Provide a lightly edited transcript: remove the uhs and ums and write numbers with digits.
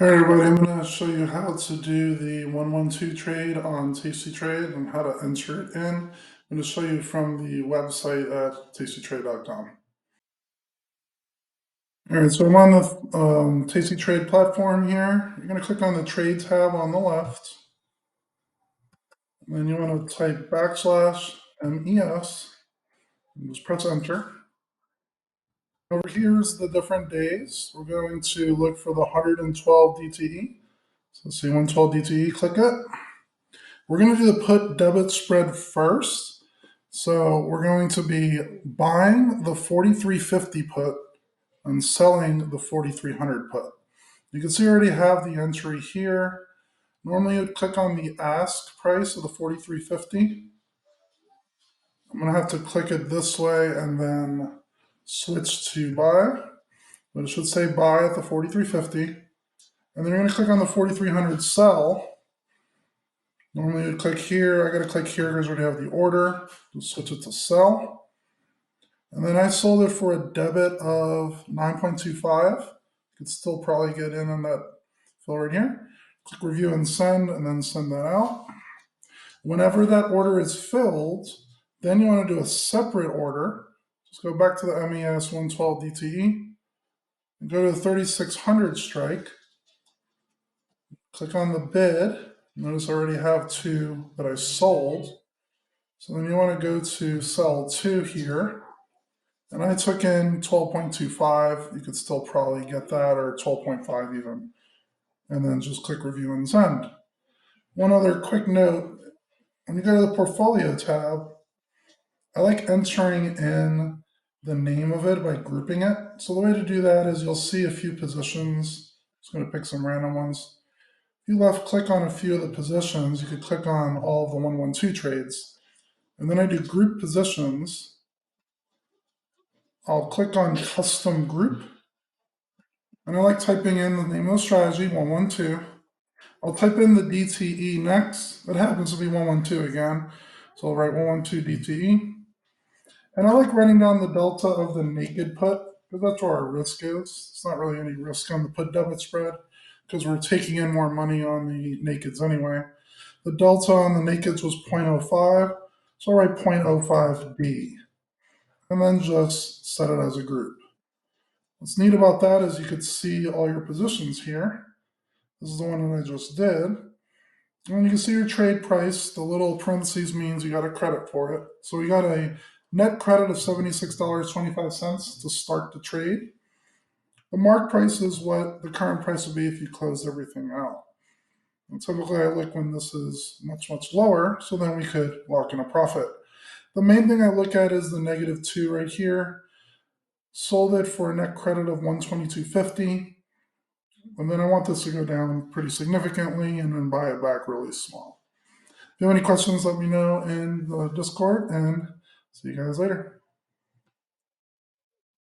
All right, everybody, I'm going to show you how to do the 112 trade on tastytrade and how to enter it in. I'm going to show you from the website at tastytrade.com. All right, so I'm on the tastytrade platform here. You're going to click on the trade tab on the left. And then you want to type /MES and just press enter. Over here is the different days. We're going to look for the 112 DTE. So see 112 DTE, click it. We're going to do the put debit spread first. So we're going to be buying the 4350 put and selling the 4300 put. You can see I already have the entry here. Normally you'd click on the ask price of the 4350. I'm going to have to click it this way and then switch to buy. But it should say buy at the 4350. And then you're going to click on the 4300 sell. Normally you'd click here. I got to click here because we already have the order. Just switch it to sell. And then I sold it for a debit of 9.25. You could still probably get in on that fill right here. Click review and then send that out. Whenever that order is filled, then you want to do a separate order. Just go back to the MES 112 DTE and go to the 3600 strike. Click on the bid. Notice I already have two that I sold. So then you want to go to sell two here. And I took in 12.25. You could still probably get that, or 12.5 even. And then just click review and send. One other quick note, when you go to the portfolio tab, I like entering in the name of it by grouping it. So the way to do that is you'll see a few positions. Just going to pick some random ones. If you left click on a few of the positions, you could click on all of the 112 trades. And then I do group positions. I'll click on custom group. And I like typing in the name of the strategy, 112. I'll type in the DTE next. It happens to be 112 again. So I'll write 112 DTE. And I like writing down the delta of the naked put, because that's where our risk is. It's not really any risk on the put debit spread, because we're taking in more money on the nakeds anyway. The delta on the nakeds was 0.05, so I'll write 0.05D. And then just set it as a group. What's neat about that is you could see all your positions here. This is the one that I just did. And you can see your trade price. The little parentheses means you got a credit for it. So we got a net credit of $76.25 to start the trade. The mark price is what the current price would be if you closed everything out. And typically I look when this is much, much lower, so then we could lock in a profit. The main thing I look at is the -2 right here. Sold it for a net credit of $122.50. And then I want this to go down pretty significantly and then buy it back really small. If you have any questions, let me know in the Discord, and see you guys later.